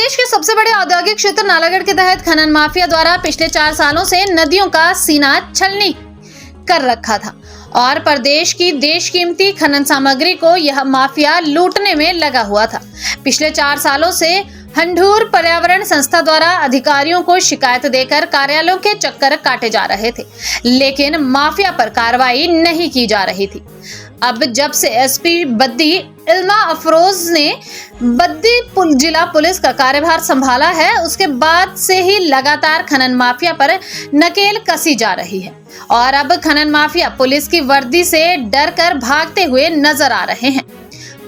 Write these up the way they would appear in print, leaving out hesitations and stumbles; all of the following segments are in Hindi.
प्रदेश के सबसे बड़े औद्योगिक क्षेत्र नालागढ़ के तहत खनन माफिया द्वारा पिछले 4 सालों से नदियों का सीना छलनी कर रखा था और प्रदेश की देशकीमती खनन सामग्री को यह माफिया लूटने में लगा हुआ था। पिछले 4 सालों से हंडूर पर्यावरण संस्था द्वारा अधिकारियों को शिकायत देकर कार्यालयों के चक्कर काटे जा रहे थे, लेकिन माफिया पर कार्रवाई नहीं की जा रही थी। अब जब से एसपी बद्दी इल्मा अफरोज ने बद्दी जिला पुलिस का कार्यभार संभाला है, उसके बाद से ही लगातार खनन माफिया पर नकेल कसी जा रही है और अब खनन माफिया पुलिस की वर्दी से डर कर भागते हुए नजर आ रहे हैं।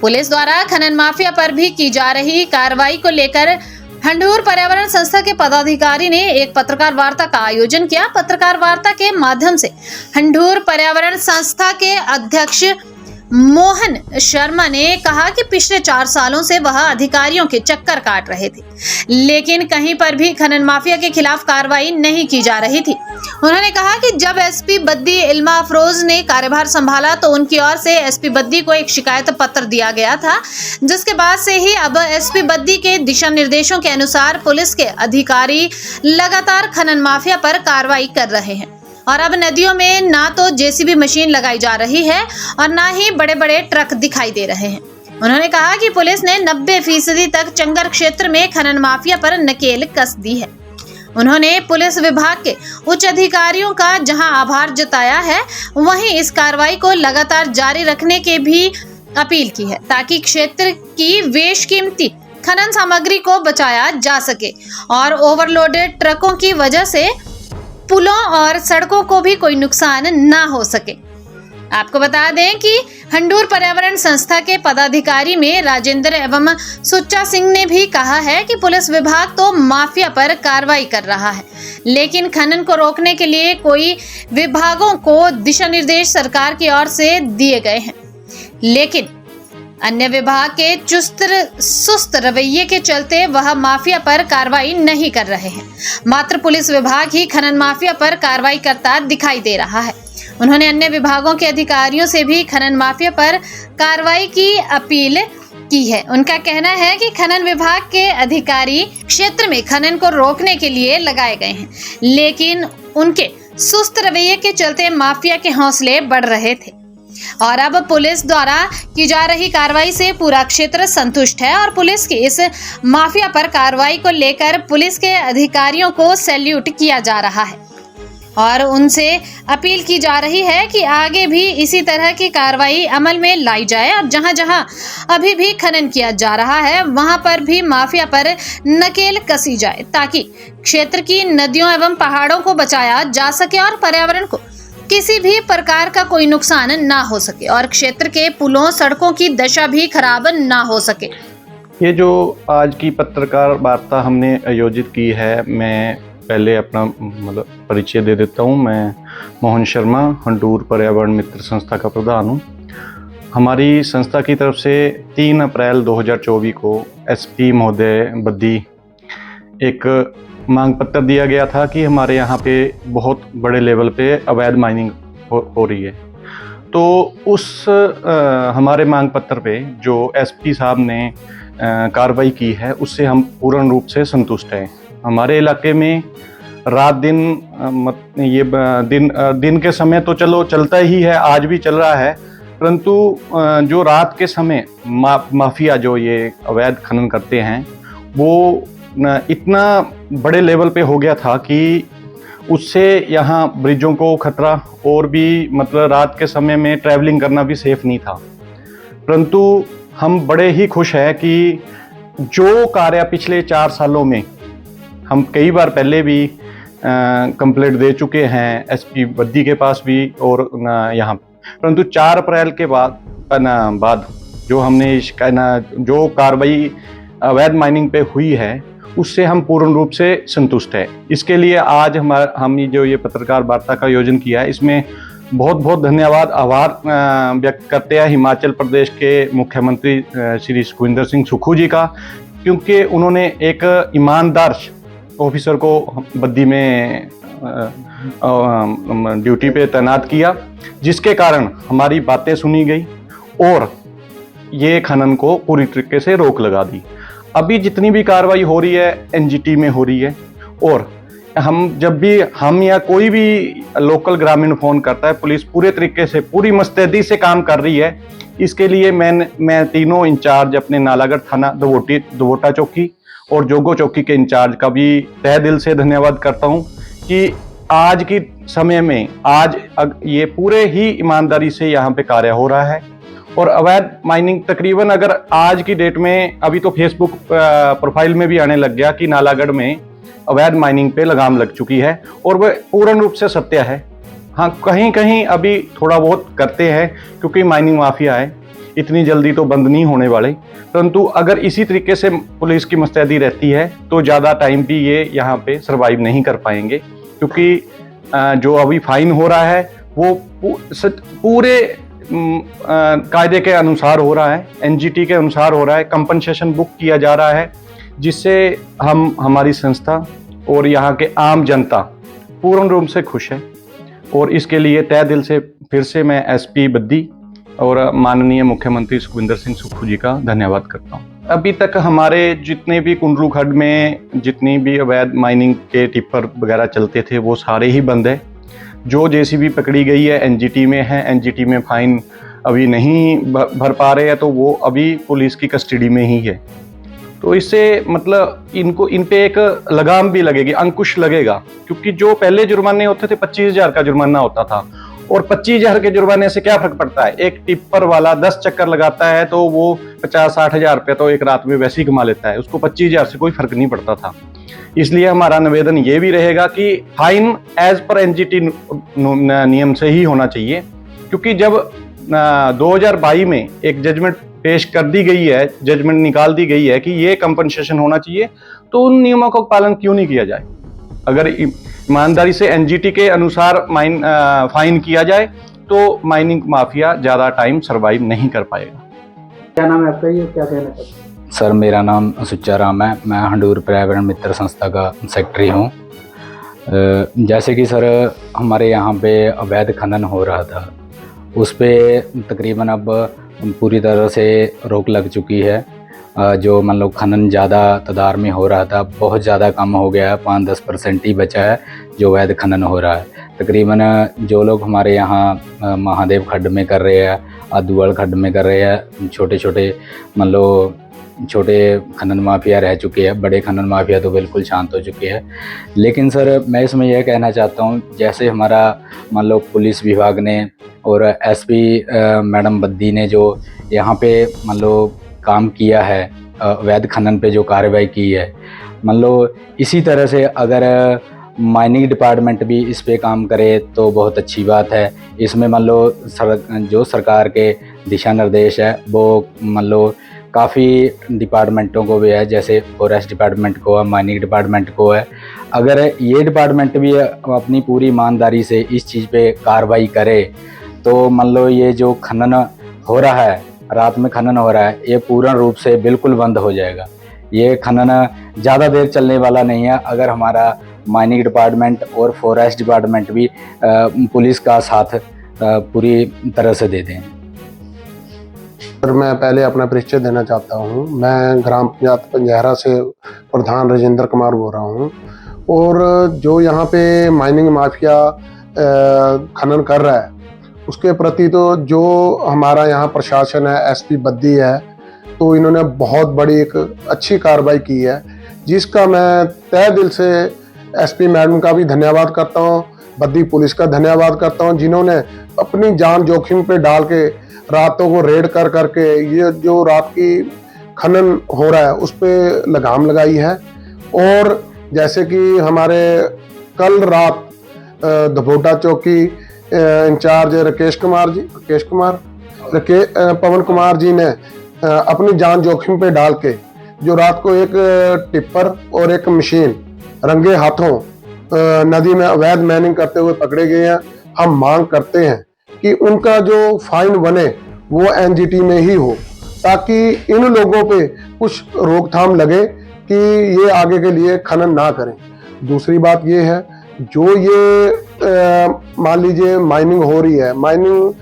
पुलिस द्वारा खनन माफिया पर भी की जा रही कार्रवाई को लेकर हंडूर पर्यावरण संस्था के पदाधिकारी ने एक पत्रकार वार्ता का आयोजन किया। पत्रकार वार्ता के माध्यम से हंडूर पर्यावरण संस्था के अध्यक्ष मोहन शर्मा ने कहा कि पिछले 4 सालों से वह अधिकारियों के चक्कर काट रहे थे, लेकिन कहीं पर भी खनन माफिया के खिलाफ कार्रवाई नहीं की जा रही थी। उन्होंने कहा कि जब एसपी बद्दी इल्मा अफरोज ने कार्यभार संभाला तो उनकी ओर से एसपी बद्दी को एक शिकायत पत्र दिया गया था, जिसके बाद से ही अब एसपी बद्दी के दिशा निर्देशों के अनुसार पुलिस के अधिकारी लगातार खनन माफिया पर कार्रवाई कर रहे हैं और अब नदियों में ना तो जेसीबी मशीन लगाई जा रही है और ना ही बड़े बड़े ट्रक दिखाई दे रहे हैं। उन्होंने कहा कि पुलिस ने 90% तक चंगर क्षेत्र में खनन माफिया पर नकेल कस दी है। उन्होंने पुलिस विभाग के उच्च अधिकारियों का जहां आभार जताया है, वहीं इस कार्रवाई को लगातार जारी रखने की भी अपील की है ताकि क्षेत्र की बेशकीमती खनन सामग्री को बचाया जा सके और ओवरलोडेड ट्रकों की वजह से पुलों और सड़कों को भी कोई नुकसान ना हो सके। आपको बता दें कि हंडूर पर्यावरण संस्था के पदाधिकारी में राजेंद्र एवं सुच्चा सिंह ने भी कहा है कि पुलिस विभाग तो माफिया पर कार्रवाई कर रहा है, लेकिन खनन को रोकने के लिए कोई विभागों को दिशा निर्देश सरकार की ओर से दिए गए हैं, लेकिन अन्य विभाग के सुस्त रवैये के चलते वह माफिया पर कार्रवाई नहीं कर रहे हैं। मात्र पुलिस विभाग ही खनन माफिया पर कार्रवाई करता दिखाई दे रहा है। उन्होंने अन्य विभागों के अधिकारियों से भी खनन माफिया पर कार्रवाई की अपील की है। उनका कहना है कि खनन विभाग के अधिकारी क्षेत्र में खनन को रोकने के लिए लगाए गए हैं, लेकिन उनके सुस्त रवैये के चलते माफिया के हौसले बढ़ रहे थे और अब पुलिस द्वारा की जा रही कार्रवाई से पूरा क्षेत्र संतुष्ट है और पुलिस की इस माफिया पर कार्रवाई को लेकर पुलिस के अधिकारियों को सैल्यूट किया जा रहा है और उनसे अपील की जा रही है कि आगे भी इसी तरह की कार्रवाई अमल में लाई जाए और जहां जहां अभी भी खनन किया जा रहा है वहां पर भी माफिया पर नकेल कसी जाए ताकि क्षेत्र की नदियों एवं पहाड़ों को बचाया जा सके और पर्यावरण को किसी भी प्रकार का कोई नुकसान ना हो सके और क्षेत्र के पुलों सड़कों की दशा भी खराब ना हो सके। ये जो आज की पत्रकार वार्ता हमने आयोजित की है, मैं पहले अपना परिचय दे देता हूँ। मैं मोहन शर्मा हंडूर पर्यावरण मित्र संस्था का प्रधान हूँ। हमारी संस्था की तरफ से 3 अप्रैल 2024 को एसपी महोदय बद्दी एक मांग पत्र दिया गया था कि हमारे यहाँ पे बहुत बड़े लेवल पे अवैध माइनिंग हो रही है। तो उस हमारे मांग पत्र पे जो एसपी साहब ने कार्रवाई की है, उससे हम पूर्ण रूप से संतुष्ट हैं। हमारे इलाके में रात दिन दिन के समय तो चलो चलता ही है, आज भी चल रहा है, परंतु जो रात के समय माफिया जो ये अवैध खनन करते हैं वो इतना बड़े लेवल पे हो गया था कि उससे यहाँ ब्रिजों को खतरा और भी रात के समय में ट्रैवलिंग करना भी सेफ नहीं था। परंतु हम बड़े ही खुश हैं कि जो कार्य पिछले 4 सालों में हम कई बार पहले भी कंप्लेंट दे चुके हैं एसपी बद्दी के पास भी और यहाँ, परंतु 4 अप्रैल के बाद जो हमने जो कार्रवाई अवैध माइनिंग पे हुई है उससे हम पूर्ण रूप से संतुष्ट है। इसके लिए आज हम जो ये पत्रकार वार्ता का आयोजन किया है, इसमें बहुत बहुत धन्यवाद आभार व्यक्त करते हैं हिमाचल प्रदेश के मुख्यमंत्री श्री सुखविंदर सिंह सुक्खू जी का, क्योंकि उन्होंने एक ईमानदार ऑफिसर को बद्दी में ड्यूटी पे तैनात किया, जिसके कारण हमारी बातें सुनी गई और ये खनन को पूरी तरीके से रोक लगा दी। अभी जितनी भी कार्रवाई हो रही है एनजीटी में हो रही है, और हम या कोई भी लोकल ग्रामीण फोन करता है, पुलिस पूरे तरीके से पूरी मुस्तैदी से काम कर रही है। इसके लिए मैं तीनों इंचार्ज अपने नालागढ़ थाना दवोटा चौकी और जोगो चौकी के इंचार्ज का भी तहे दिल से धन्यवाद करता हूं कि आज की समय में ये पूरे ही ईमानदारी से यहाँ पे कार्य हो रहा है। और अवैध माइनिंग तकरीबन अगर आज की डेट में, अभी तो फेसबुक प्रोफाइल में भी आने लग गया कि नालागढ़ में अवैध माइनिंग पे लगाम लग चुकी है, और वह पूर्ण रूप से सत्य है। हाँ, कहीं कहीं अभी थोड़ा बहुत करते हैं क्योंकि माइनिंग माफिया है, इतनी जल्दी तो बंद नहीं होने वाले। परंतु अगर इसी तरीके से पुलिस की मुस्तैदी रहती है तो ज़्यादा टाइम भी ये यहाँ पे सरवाइव नहीं कर पाएंगे, क्योंकि जो अभी फाइन हो रहा है वो पूरे कायदे के अनुसार हो रहा है, एनजीटी के अनुसार हो रहा है, कंपनसेशन बुक किया जा रहा है, जिससे हमारी संस्था और यहाँ के आम जनता पूर्ण रूप से खुश है। और इसके लिए तहे दिल से फिर से मैं एसपी बद्दी और माननीय मुख्यमंत्री सुखविंदर सिंह सुक्खू जी का धन्यवाद करता हूँ। अभी तक हमारे जितने भी कुंडरू खड्ड में जितनी भी अवैध माइनिंग के टिप्पर वगैरह चलते थे वो सारे ही बंद है। जो जेसीबी पकड़ी गई है एनजीटी में है, एनजीटी में फाइन अभी नहीं भर पा रहे हैं तो वो अभी पुलिस की कस्टडी में ही है। तो इससे मतलब इन पे एक लगाम भी लगेगी, अंकुश लगेगा, क्योंकि जो पहले जुर्माने होते थे 25,000 का जुर्माना होता था, और 25,000 के जुर्माने से क्या फर्क पड़ता है। एक टिप्पर वाला 10 चक्कर लगाता है तो वो 50-60 हज़ार रुपये तो एक रात में वैसे ही कमा लेता है, उसको 25,000 से कोई फर्क नहीं पड़ता था। इसलिए हमारा निवेदन ये भी रहेगा कि फाइन एज पर एनजीटी नियम से ही होना चाहिए, क्योंकि जब 2022 में एक जजमेंट पेश कर दी गई है, जजमेंट निकाल दी गई है कि ये कंपनसेशन होना चाहिए, तो उन नियमों का पालन क्यों नहीं किया जाए। अगर ईमानदारी से एनजीटी के अनुसार फाइन किया जाए तो माइनिंग माफिया ज़्यादा टाइम सरवाइव नहीं कर पाएगा। क्या नाम है आपका, ये क्या कहना चाहते हैं? सर, मेरा नाम सुच्चा राम है, मैं हंडूर पर्यावरण मित्र संस्था का सेक्रेटरी हूँ। जैसे कि सर हमारे यहाँ पे अवैध खनन हो रहा था, उस पर तकरीबन अब पूरी तरह से रोक लग चुकी है। जो मान लो खनन ज़्यादा तादाद में हो रहा था, बहुत ज़्यादा कम हो गया है, 5-10% ही बचा है जो अवैध खनन हो रहा है। तकरीबन जो लोग हमारे यहाँ महादेव खड्ड में कर रहे हैं, अदुअल खड्ड में कर रहे हैं, छोटे छोटे मान लो छोटे खनन माफिया रह चुके हैं, बड़े खनन माफिया तो बिल्कुल शांत हो चुके हैं। लेकिन सर मैं इसमें यह कहना चाहता हूँ, जैसे हमारा मान लो पुलिस विभाग ने और एसपी मैडम बद्दी ने जो यहाँ पे मान लो काम किया है, अवैध खनन पे जो कार्रवाई की है, मान लो इसी तरह से अगर माइनिंग डिपार्टमेंट भी इस पे काम करे तो बहुत अच्छी बात है। इसमें मान लो जो सरकार के दिशा निर्देश है वो मान लो काफ़ी डिपार्टमेंटों को भी है, जैसे फॉरेस्ट डिपार्टमेंट को है, माइनिंग डिपार्टमेंट को है। अगर ये डिपार्टमेंट भी अपनी पूरी ईमानदारी से इस चीज़ पे कार्रवाई करे तो मान लो ये जो खनन हो रहा है, रात में खनन हो रहा है, ये पूर्ण रूप से बिल्कुल बंद हो जाएगा। ये खनन ज़्यादा देर चलने वाला नहीं है अगर हमारा माइनिंग डिपार्टमेंट और फॉरेस्ट डिपार्टमेंट भी पुलिस का साथ पूरी तरह से दे दें। सर मैं पहले अपना परिचय देना चाहता हूँ। मैं ग्राम पंचायत पंजहरा से प्रधान राजेंद्र कुमार बोल रहा हूँ, और जो यहाँ पे माइनिंग माफिया खनन कर रहा है उसके प्रति तो जो हमारा यहाँ प्रशासन है, एसपी बद्दी है, तो इन्होंने बहुत बड़ी एक अच्छी कार्रवाई की है, जिसका मैं तहे दिल से एसपी मैडम का भी धन्यवाद करता हूँ, बद्दी पुलिस का धन्यवाद करता हूँ, जिन्होंने अपनी जान जोखिम पे डाल के रातों को रेड कर करके ये जो रात की खनन हो रहा है उस पर लगाम लगाई है। और जैसे कि हमारे कल रात दवोटा चौकी इंचार्ज पवन कुमार जी ने अपनी जान जोखिम पे डाल के जो रात को एक टिप्पर और एक मशीन रंगे हाथों नदी में अवैध माइनिंग करते हुए पकड़े गए हैं। हम मांग करते हैं कि उनका जो फाइन बने वो एनजीटी में ही हो, ताकि इन लोगों पे कुछ रोकथाम लगे कि ये आगे के लिए खनन ना करें। दूसरी बात ये है, जो ये मान लीजिए माइनिंग हो रही है, माइनिंग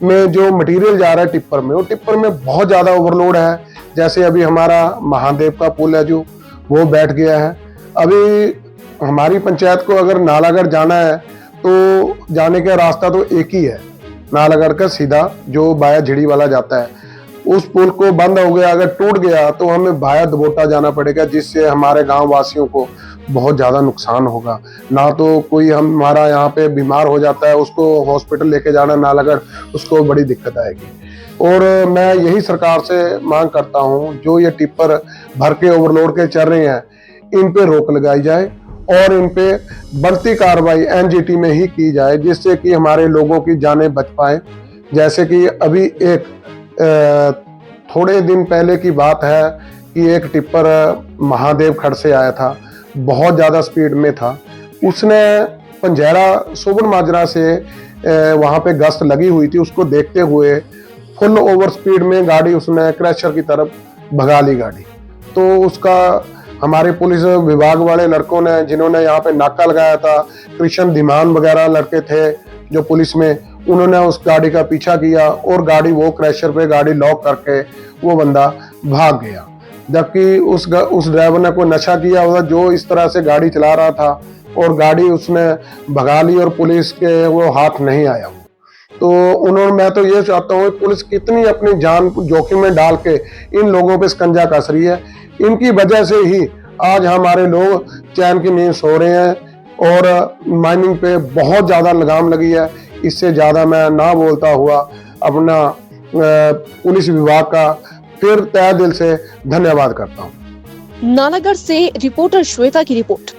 में जो मटेरियल जा रहा है टिप्पर में, वो टिप्पर में बहुत ज़्यादा ओवरलोड है। जैसे अभी हमारा महादेव का पुल है जो वो बैठ गया है। अभी हमारी पंचायत को अगर नालागढ़ जाना है तो जाने का रास्ता तो एक ही है, नालागढ़ का सीधा जो बाया झिड़ी वाला जाता है। उस पुल को बंद हो गया, अगर टूट गया तो हमें भाया दबोटा जाना पड़ेगा, जिससे हमारे गांव वासियों को बहुत ज़्यादा नुकसान होगा। ना तो कोई हमारा यहाँ पे बीमार हो जाता है, उसको हॉस्पिटल लेके जाना नालागढ़, उसको बड़ी दिक्कत आएगी। और मैं यही सरकार से मांग करता हूँ, जो ये टिप्पर भर के ओवरलोड के चल रहे हैं, इन पे रोक लगाई जाए और इन पे बनती कार्रवाई एनजीटी में ही की जाए, जिससे कि हमारे लोगों की जानें बच पाए। जैसे कि अभी एक थोड़े दिन पहले की बात है कि एक टिप्पर महादेव खड़ से आया था, बहुत ज़्यादा स्पीड में था। उसने पंजैरा सोबन माजरा से वहाँ पे गश्त लगी हुई थी, उसको देखते हुए फुल ओवर स्पीड में गाड़ी उसने क्रैशर की तरफ भगा ली गाड़ी। तो उसका हमारे पुलिस विभाग वाले लड़कों ने, जिन्होंने यहाँ पे नाका लगाया था, कृष्ण धीमान वगैरह लड़के थे जो पुलिस में, उन्होंने उस गाड़ी का पीछा किया और गाड़ी वो क्रैशर पे गाड़ी लॉक करके वो बंदा भाग गया। जबकि उस ड्राइवर ने कोई नशा किया हुआ जो इस तरह से गाड़ी चला रहा था और गाड़ी उसने भगा ली और पुलिस के वो हाथ नहीं आया। तो मैं तो ये चाहता हूँ पुलिस कितनी अपनी जान जोखिम में डाल के इन लोगों पे शिकंजा कस रही है। इनकी वजह से ही आज हमारे लोग चैन की नींद सो रहे हैं और माइनिंग पे बहुत ज़्यादा लगाम लगी है। इससे ज़्यादा मैं ना बोलता हुआ अपना पुलिस विभाग का फिर तहे दिल से धन्यवाद करता हूँ। नालागढ़ से रिपोर्टर श्वेता की रिपोर्ट।